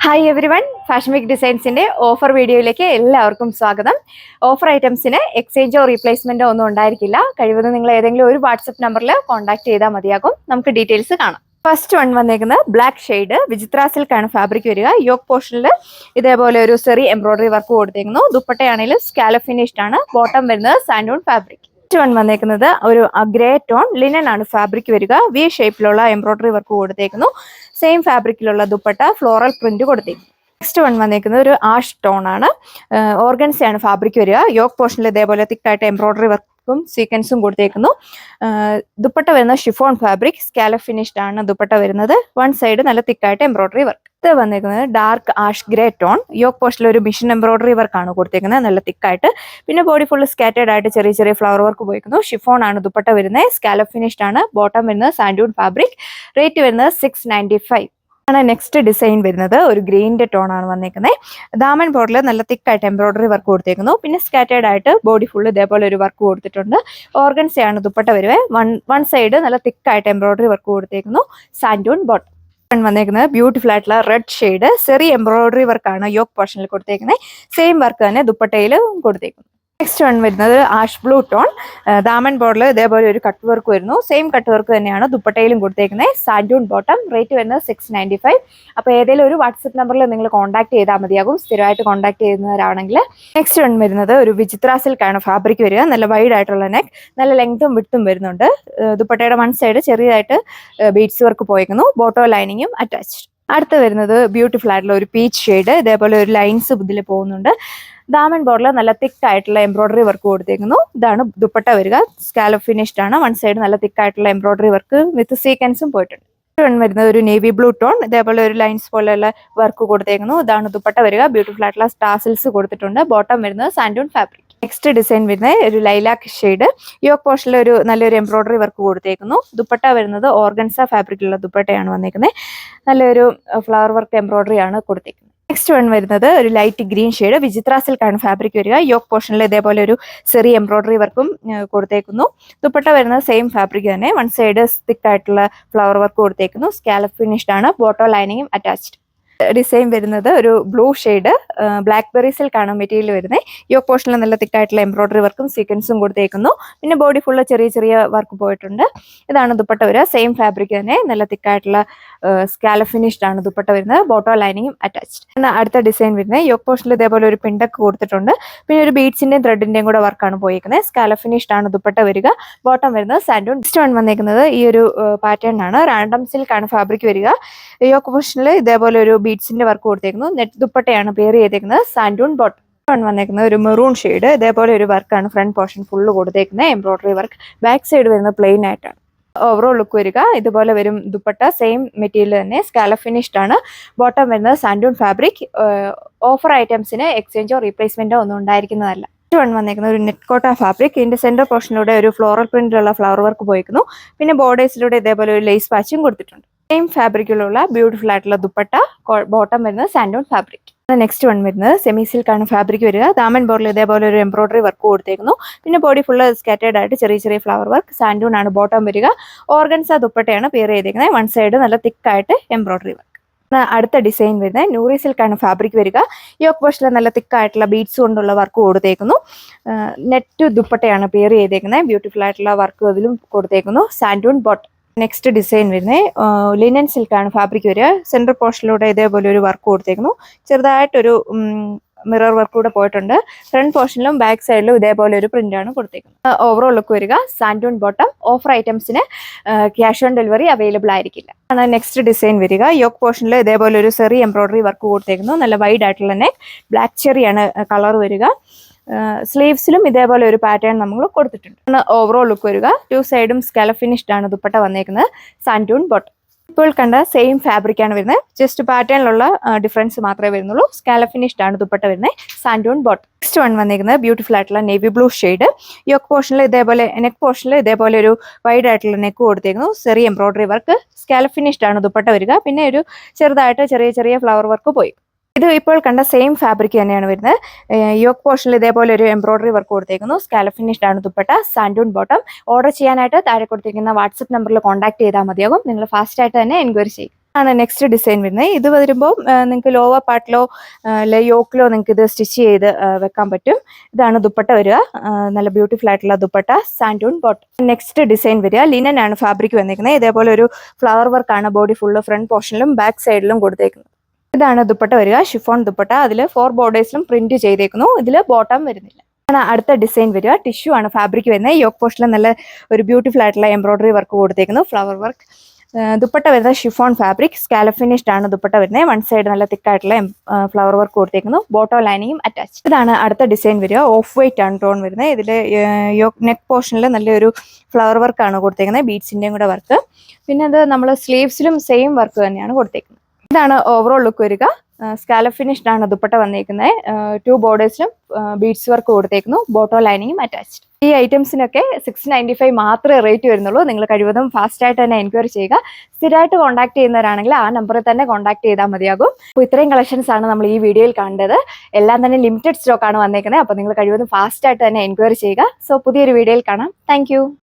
Hi everyone, fashion week ഡിസൈൻസിന്റെ offer വീഡിയോയിലേക്ക് എല്ലാവർക്കും സ്വാഗതം. ഓഫർ ഐറ്റംസിന് എക്സ്ചേഞ്ചോ റീപ്ലേസ്മെന്റോ ഒന്നും ഉണ്ടായിരിക്കില്ല. കഴിവതും നിങ്ങൾ ഏതെങ്കിലും ഒരു വാട്സപ്പ് നമ്പറിൽ കോൺടാക്ട് ചെയ്താൽ മതിയാകും. നമുക്ക് ഡീറ്റെയിൽസ് കാണാം. ഫസ്റ്റ് വൺ വന്നേക്കുന്നത് ബ്ലാക്ക് ഷെയ്ഡ് വിചിത്ര സിൽക്കാണ് ഫാബ്രിക് വരിക. യോക്ക് പോർഷനിൽ ഇതേപോലെ ഒരു സെറി എംബ്രോയിഡറി വർക്ക് കൊടുത്തേക്കുന്നു. ദുപ്പട്ടയാണെങ്കിൽ സ്കാലപ്പ് ഫിനിഷ്ഡ് ആണ്. ബോട്ടം വരുന്നത് സാൻഡൂൺ ഫാബ്രിക്. വൺ വന്നേക്കുന്നത് ഒരു ഗ്രേ ടോൺ ലിനൻ ആണ് ഫാബ്രിക് വരിക. വി ഷേപ്പിലുള്ള എംബ്രോയിഡറി വർക്ക് കൊടുത്തേക്കുന്നു. സെയിം ഫാബ്രിക്കിലുള്ള ദുപ്പട്ട ഫ്ലോറൽ പ്രിന്റ് കൊടുത്തേക്കുന്നു. നെക്സ്റ്റ് വൺ വന്നേക്കുന്നത് ഒരു ആഷ് ടോൺ ആണ്. ഓർഗൻസയാണ് ഫാബ്രിക് വരിക. യോക്ക് പോർഷനിൽ ഇതേപോലെ തിക്കായിട്ട് എംബ്രോയിഡറി വർക്കും സീക്വൻസും കൊടുത്തേക്കുന്നു. ദുപ്പട്ട വരുന്ന ഷിഫോൺ ഫാബ്രിക് സ്കാലപ്പ് ഫിനിഷ്ഡ് ആണ് ദുപ്പട്ട വരുന്നത്. വൺ സൈഡ് നല്ല തിക്കായിട്ട് എംബ്രോയിഡറി വർക്ക്. ഇത് വന്നേക്കുന്നത് dark ash grey tone. Yoke പോർഷനിൽ ഒരു മിഷൻ എംബ്രോയിഡറി വർക്ക് ആണ് കൊടുത്തേക്കുന്നത് നല്ല തിക്കായിട്ട്. പിന്നെ ബോഡി ഫുള്ള് സ്കാറ്റേഡ് ആയിട്ട് ചെറിയ ചെറിയ ഫ്ലവർ വർക്ക് പോയിരിക്കുന്നു. ഷിഫോൺ ആണ് ദുപ്പട്ട വരുന്നത്. സ്കാലപ്പ് ഫിനിഷ്ഡ് ആണ്. ബോട്ടം വരുന്നത് സാൻഡൂൺ ഫാബ്രിക്. റേറ്റ് വരുന്നത് 695 ആണ്. നെക്സ്റ്റ് ഡിസൈൻ വരുന്നത് ഒരു ഗ്രീനിന്റെ ടോൺ ആണ് വന്നേക്കുന്നത്. ദാമൻ ബോർഡിൽ നല്ല തിക്കായിട്ട് എംബ്രോയിഡറി വർക്ക് കൊടുത്തേക്കുന്നു. പിന്നെ സ്കാറ്റേഡ് ആയിട്ട് ബോഡി ഫുള്ള് ഇതേപോലെ ഒരു വർക്ക് കൊടുത്തിട്ടുണ്ട്. ഓർഗൻസയാണ് ദുപ്പട്ട വരുവേ. വൺ സൈഡ് നല്ല തിക്കായിട്ട് എംബ്രോയിഡറി വർക്ക് കൊടുത്തേക്കുന്നു. സാൻഡൂൺ ബോട്ടം വന്നേക്കുന്നത് ബ്യൂട്ടിഫുൾ ആയിട്ടുള്ള റെഡ് ഷെയ്ഡ് സെറി എംബ്രോയിഡറി വർക്കാണ് യോക്ക് പോർഷനിൽ കൊടുത്തേക്കുന്നത്. സെയിം വർക്ക് തന്നെ ദുപ്പട്ടയിൽ കൊടുത്തേക്കുന്നു. നെക്സ്റ്റ് വൺ വരുന്നത് ആഷ് ബ്ലൂ ടോൺ. ദാമൻ ബോർഡിൽ ഇതേപോലെ ഒരു കട്ട് വർക്ക് വരുന്നു. സെയിം കട്ട് വർക്ക് തന്നെയാണ് ദുപ്പട്ടയിലും കൊടുത്തേക്കുന്നത്. സാൻഡൂൺ ബോട്ടം. റേറ്റ് വരുന്നത് 695. അപ്പോൾ ഏതെങ്കിലും ഒരു വാട്സപ്പ് നമ്പറിൽ നിങ്ങൾ കോൺടാക്ട് ചെയ്താൽ മതിയാകും, സ്ഥിരമായിട്ട് കോൺടാക്ട് ചെയ്യുന്നവരാണെങ്കിൽ. നെക്സ്റ്റ് വൺ വരുന്നത് ഒരു വിചിത്ര സിൽക്കാണ് ഫാബ്രിക് വരിക. നല്ല വൈഡ് ആയിട്ടുള്ള നെക്ക്, നല്ല ലെങ്തും വിഡ്ത്തും വരുന്നുണ്ട്. ദുപ്പട്ടയുടെ വൺ സൈഡ് ചെറിയതായിട്ട് ബീഡ്സ് വർക്ക് പോയേക്കുന്നു. ബോട്ടോ ലൈനിങ്ങും അറ്റാച്ച്ഡ്. അടുത്ത് വരുന്നത് ബ്യൂട്ടിഫുൾ ആയിട്ടുള്ള ഒരു പീച്ച് ഷെയ്ഡ്. ഇതേപോലെ ഒരു ലൈൻസ് ഇതിൽ പോകുന്നുണ്ട്. ദാമൻ ബോർഡിൽ നല്ല തിക്ക് ആയിട്ടുള്ള എംബ്രോയിഡറി വർക്ക് കൊടുത്തേക്കുന്നു. ഇതാണ് ദുപ്പട്ട വരിക. സ്കാലപ്പ് ഫിനിഷ്ഡ് ആണ്. വൺ സൈഡ് നല്ല തിക്ക് ആയിട്ടുള്ള എംബ്രോയിഡറി വർക്ക് വിത്ത് സീക്വൻസും പോയിട്ടുണ്ട്. വരുന്നത് ഒരു നേവി ബ്ലൂ ടോൺ. ഇതേപോലെ ഒരു ലൈൻസ് പോലെയുള്ള വർക്ക് കൊടുത്തേക്കുന്നു. ഇതാണ് ദുപ്പട്ട വരിക. ബ്യൂട്ടിഫുൾ ആയിട്ടുള്ള സ്റ്റാസിൽസ് കൊടുത്തിട്ടുണ്ട്. ബോട്ടം വരുന്നത് സാൻഡൂൺ ഫാബ്രിക്. നെക്സ്റ്റ് ഡിസൈൻ വരുന്നത് ഒരു ലൈലാക്ക് ഷെയ്ഡ്. യോക്ക് പോർഷനിൽ ഒരു നല്ലൊരു എംബ്രോയിഡറി വർക്ക് കൊടുത്തേക്കുന്നു. ദുപ്പട്ട വരുന്നത് ഓർഗൻസ ഫാബ്രിക്കുള്ള ദുപ്പട്ടയാണ് വന്നേക്കുന്നത്. നല്ലൊരു ഫ്ലവർ വർക്ക് എംബ്രോയിഡറി ആണ് കൊടുത്തേക്കുന്നത്. നെക്സ്റ്റ് വൺ വരുന്നത് ഒരു ലൈറ്റ് ഗ്രീൻ ഷെയ്ഡ് വിചിത്ര സിൽക്കാണ് ഫാബ്രിക് വരിക. യോക്ക് പോർഷനിൽ ഇതേപോലെ ഒരു സെറി എംബ്രോയിഡറി വർക്കും കൊടുത്തേക്കുന്നു. ദുപ്പട്ട വരുന്നത് സെയിം ഫാബ്രിക് തന്നെ. വൺ സൈഡ് തിക്ക് ആയിട്ടുള്ള ഫ്ലവർ വർക്ക് കൊടുത്തേക്കുന്നു. സ്കാലപ്പ് ഫിനിഷ്ഡ് ആണ്. ബോട്ടോ ലൈനിങ്ങും അറ്റാച്ച്ഡ്. ഡിസൈൻ വരുന്നത് ഒരു ബ്ലൂ ഷെയ്ഡ് ബ്ലാക്ക്ബെറി സിൽക്കാണ് മെറ്റീരിയൽ വരുന്നത്. യോക്ക് പോർഷനിൽ നല്ല തിക്കായിട്ടുള്ള എംബ്രോയിഡറി വർക്കും സീക്വൻസും കൊടുത്തേക്കുന്നു. പിന്നെ ബോഡി ഫുള്ള് ചെറിയ ചെറിയ വർക്ക് പോയിട്ടുണ്ട്. ഇതാണ് ദുപ്പട്ട വരിക. സെയിം ഫാബ്രിക് തന്നെ. നല്ല തിക്കായിട്ടുള്ള സ്കാലപ്പ് ഫിനിഷ്ഡ് ആണ് ദുപ്പട്ട വരുന്നത്. ബോട്ടോ ലൈനിങ്ങും അറ്റാച്ച്ഡ്. അടുത്ത ഡിസൈൻ വരുന്നത് യോക്ക് പോർഷനിൽ ഇതേപോലെ ഒരു പിണ്ടക്ക് കൊടുത്തിട്ടുണ്ട്. പിന്നെ ഒരു ബീഡ്സിന്റെയും ത്രെഡിന്റെയും കൂടെ വർക്കാണ് പോയിരിക്കുന്നത്. സ്കാലപ്പ് ഫിനിഷ്ഡ് ആണ് ദുപ്പട്ട വരിക. ബോട്ടം വരുന്നത് സാൻഡൂൺ. നെക്സ്റ്റ് വൺ വന്നേക്കുന്നത് ഈ ഒരു പാറ്റേൺ ആണ്. റാൻഡം സിൽക്കാണ് ഫാബ്രിക് വരിക. യോക്ക് പോർഷനിൽ ഇതേപോലെ ഒരു ബീഡ്സിന്റെ വർക്ക് കൊടുത്തേക്കുന്നു. നെറ്റ് ദുപ്പട്ടയാണ് പേര് ചെയ്തേക്കുന്നത്. സാൻഡൂൺ ബോട്ടം വന്നേക്കുന്നത് ഒരു മെറൂൺ ഷെയ്ഡ്. ഇതേപോലെ ഒരു വർക്കാണ് ഫ്രണ്ട് പോർഷൻ ഫുള്ള് കൊടുത്തേക്കുന്നത്. Embroidery work. ബാക്ക് സൈഡ് വരുന്നത് പ്ലെയിൻ ആയിട്ടാണ്. ഓവറോൾ ലുക്ക് വരിക ഇതുപോലെ വരും. ദുപ്പട്ട സെയിം മെറ്റീരിയൽ തന്നെ. സ്കാലപ്പ് ഫിനിഷ്ഡ് ആണ്. ബോട്ടം വരുന്നത് സാൻഡൂൺ ഫാബ്രിക്. ഓഫർ ഐറ്റംസിന് എക്സ്ചേഞ്ചോ റീപ്ലേസ്മെന്റോ ഒന്നും ഉണ്ടായിരിക്കുന്നതല്ല. വൺ വന്നേക്കുന്നത് ഒരു നെറ്റ് കോട്ട ഫാബ്രിക്. ഇതിന്റെ സെന്റർ പോർഷനിലൂടെ ഒരു ഫ്ലോറൽ പ്രിന്റിലുള്ള ഫ്ലവർ വർക്ക് പോയിരിക്കുന്നു. പിന്നെ ബോർഡേഴ്സിലൂടെ ഇതേപോലെ ഒരു ലേസ് പാച്ചും കൊടുത്തിട്ടുണ്ട്. സെയിം ഫാബ്രിക്കിലുള്ള ബ്യൂട്ടിഫുൾ ആയിട്ടുള്ള ദുപ്പട്ട. ബോട്ടം വരുന്നത് സാൻഡൂൺ ഫാബ്രിക്. നെക്സ്റ്റ് വൺ വരുന്നത് സെമി സിൽക്കാണ് ഫാബ്രിക് വരിക. ദാമൻ ബോർഡിൽ ഇതേപോലെ ഒരു എംബ്രോയിഡറി വർക്ക് കൊടുത്തേക്കുന്നു. പിന്നെ ബോഡി ഫുള്ള് സ്കാറ്റേഡ് ആയിട്ട് ചെറിയ ചെറിയ ഫ്ലവർ വർക്ക്. സാൻഡൂൺ ആണ് ബോട്ടം വരിക. ഓർഗൻസ ദുപ്പട്ടയാണ് പേര് ചെയ്തേക്കുന്നത്. വൺ സൈഡ് നല്ല തിക്കായിട്ട് എംബ്രോയിഡറി വർക്ക്. അടുത്ത ഡിസൈൻ വരുന്നത് നൂറി സിൽക്കാണ് ഫാബ്രിക് വരിക. യോക്ക് പോർഷനിൽ നല്ല തിക്കായിട്ടുള്ള ബീഡ്സ് കൊണ്ടുള്ള വർക്ക് കൊടുത്തേക്കുന്നു. നെറ്റ് ദുപ്പട്ടയാണ് പേര് ചെയ്തേക്കുന്നത്. ബ്യൂട്ടിഫുൾ ആയിട്ടുള്ള വർക്ക് അതിലും കൊടുത്തേക്കുന്നു. സാൻഡൂൺ ബോട്ടം. നെക്സ്റ്റ് ഡിസൈൻ വരുന്നത് ലിനൻ സിൽക്കാണ് ഫാബ്രിക് വരിക. സെൻട്രൽ പോർഷനിലൂടെ ഇതേപോലെ ഒരു വർക്ക് കൊടുത്തേക്കുന്നു. ചെറുതായിട്ടൊരു മിറർ വർക്ക് കൂടെ പോയിട്ടുണ്ട്. ഫ്രണ്ട് പോർഷനിലും ബാക്ക് സൈഡിലും ഇതേപോലെ ഒരു പ്രിന്റ് ആണ് കൊടുത്തേക്കുന്നത്. ഓവറോൾ ലുക്ക് വരിക സാൻഡൂൺ ബോട്ടം. ഓഫർ ഐറ്റംസിന് ക്യാഷ് ഓൺ ഡെലിവറി അവൈലബിൾ ആയിരിക്കില്ല. നെക്സ്റ്റ് ഡിസൈൻ വരിക. യോക്ക് പോർഷനിൽ ഇതേപോലെ ഒരു സെറി എംബ്രോയിഡറി വർക്ക് കൊടുത്തേക്കുന്നു. നല്ല വൈഡ് ആയിട്ടുള്ള നെക്ക്. ബ്ലാക്ക് ചെറിയാണ് കളർ വരിക. സ്ലീവ്സിലും ഇതേപോലെ ഒരു പാറ്റേൺ നമ്മൾ കൊടുത്തിട്ടുണ്ട്. ഓവറോൾ ലുക്ക് വരിക. ടു സൈഡും സ്കാലപ്പ് ഫിനിഷ്ഡ് ആണ് ദുപ്പട്ട വന്നേക്കുന്നത്. സാൻഡൂൺ ബോട്ടം. ഇപ്പോൾ കണ്ട സെയിം ഫാബ്രിക് ആണ് വരുന്നത്. ജസ്റ്റ് പാറ്റേണിലുള്ള ഡിഫറൻസ് മാത്രമേ വരുന്നുള്ളൂ. സ്കാലപ്പ് ഫിനിഷ്ഡ് ആണ് ദുപ്പട്ട വരുന്നത്. സാൻഡൂൺ ബോട്ടം. നെക്സ്റ്റ് വൺ വന്നിരിക്കുന്നത് ബ്യൂട്ടിഫുൾ ആയിട്ടുള്ള നേവി ബ്ലൂ ഷെയ്ഡ്. യോക്ക് പോർഷനിൽ ഇതേപോലെ നെക്ക് പോർഷനിൽ ഇതേപോലെ ഒരു വൈഡ് ആയിട്ടുള്ള നെക്ക് കൊടുത്തേക്കുന്നു. ചെറിയ എംബ്രോയിഡറി വർക്ക്. സ്കാലപ്പ് ഫിനിഷ്ഡ് ആണ് ദുപ്പട്ട വരിക. പിന്നെ ഒരു ചെറുതായിട്ട് ചെറിയ ചെറിയ ഫ്ലവർ വർക്ക് പോയി. ഇത് ഇപ്പോൾ കണ്ട സെയിം ഫാബ്രിക് തന്നെയാണ് വരുന്നത്. യോക്ക് പോർഷനിൽ ഇതേപോലെ ഒരു എംബ്രോയിഡറി വർക്ക് കൊടുത്തേക്കുന്നു. സ്കാലപ്പ് ഫിനിഷ്ഡ് ആണ് ദുപ്പട്ട. സാൻഡൂൺ ബോട്ടം. ഓർഡർ ചെയ്യാനായിട്ട് താഴെ കൊടുത്തിരിക്കുന്ന വാട്സപ്പ് നമ്പറിൽ കോൺടാക്ട് ചെയ്താൽ മതിയാകും. നിങ്ങൾ ഫാസ്റ്റ് ആയിട്ട് തന്നെ എൻക്വയറി ചെയ്യും. ആണ് നെക്സ്റ്റ് ഡിസൈൻ വരുന്നത്. ഇത് വരുമ്പോൾ നിങ്ങൾക്ക് ലോവർ പാർട്ടിലോ യോക്കിലോ നിങ്ങൾക്ക് ഇത് സ്റ്റിച്ച് ചെയ്ത് വെക്കാൻ പറ്റും. ഇതാണ് ദുപ്പട്ട വരിക. നല്ല ബ്യൂട്ടിഫുൾ ആയിട്ടുള്ള ദുപ്പട്ട, സാൻഡൂൺ ബോട്ടം. നെക്സ്റ്റ് ഡിസൈൻ വരിക ലിനൻ ആണ് ഫാബ്രിക് വന്നിരിക്കുന്നത്. ഇതേപോലെ ഒരു ഫ്ലവർ വർക്കാണ് ബോഡി ഫുള്ള് ഫ്രണ്ട് പോർഷനിലും ബാക്ക് സൈഡിലും കൊടുത്തേക്കുന്നത്. ഇതാണ് ദുപ്പട്ട വരിക, ഷിഫോൺ ദുപ്പട്ട. അതിൽ 4 ബോർഡേഴ്സിലും പ്രിന്റ് ചെയ്തേക്കുന്നു. ഇതിൽ ബോട്ടം വരുന്നില്ല. അടുത്ത ഡിസൈൻ വരിക ടിഷ്യൂ ആണ് ഫാബ്രിക് വരുന്നത്. യോക്ക് പോർഷനിൽ നല്ല ഒരു ബ്യൂട്ടിഫുൾ ആയിട്ടുള്ള എംബ്രോയിഡറി വർക്ക് കൊടുത്തേക്കുന്നു, ഫ്ലവർ വർക്ക്. ദുപ്പട്ട വരുന്നത് ഷിഫോൺ ഫാബ്രിക്, സ്കാലപ്പ് ഫിനിഷ്ഡ് ആണ് ദുപ്പട്ട വരുന്നത്. വൺ സൈഡ് നല്ല തിക്കായിട്ടുള്ള ഫ്ലവർ വർക്ക് കൊടുത്തേക്കുന്നു, ബോട്ടോ ലൈനിങ്ങും അറ്റാച്ച്. ഇതാണ് അടുത്ത ഡിസൈൻ വരിക. ഓഫ് വൈറ്റ് ആണ് ടോൺ വരുന്നത്. ഇതിൽ നെക്ക് പോർഷനിൽ നല്ലൊരു ഫ്ലവർ വർക്ക് ആണ് കൊടുത്തേക്കുന്നത്, ബീഡ്സിന്റെയും കൂടെ വർക്ക്. പിന്നെ അത് നമ്മൾ സ്ലീവ്സിലും സെയിം വർക്ക് തന്നെയാണ് കൊടുത്തേക്കുന്നത്. ഇതാണ് ഓവറോൾ ലുക്ക് വരിക. സ്കാലപ്പ് ഫിനിഷ്ഡ് ആണ് ദുപ്പട്ട വന്നിരിക്കുന്നത്. 2 ബോർഡേഴ്സിലും ബീഡ്സ് വർക്ക് കൊടുത്തേക്കുന്നു, ബോട്ടോ ലൈനിങ്ങും അറ്റാച്ച്ഡ്. ഈ ഐറ്റംസിനൊക്കെ 695 മാത്രമേ റേറ്റ് വരുന്നുള്ളൂ. നിങ്ങൾ കഴിവതും ഫാസ്റ്റ് ആയിട്ട് തന്നെ എൻക്വയറി ചെയ്യുക. സ്ഥിരമായിട്ട് കോൺടാക്ട് ചെയ്യുന്നവരാണെങ്കിൽ ആ നമ്പറിൽ തന്നെ കോൺടാക്ട് ചെയ്താൽ മതിയാകും. അപ്പോൾ ഇത്രയും കളക്ഷൻസ് ആണ് നമ്മൾ ഈ വീഡിയോയിൽ കണ്ടത്. എല്ലാം തന്നെ ലിമിറ്റഡ് സ്റ്റോക്ക് ആണ് വന്നേക്കുന്നത്. അപ്പോൾ നിങ്ങൾ കഴിവതും ഫാസ്റ്റ് ആയിട്ട് തന്നെ എൻക്വയറി ചെയ്യുക. സോ പുതിയൊരു വീഡിയോയിൽ കാണാം. താങ്ക്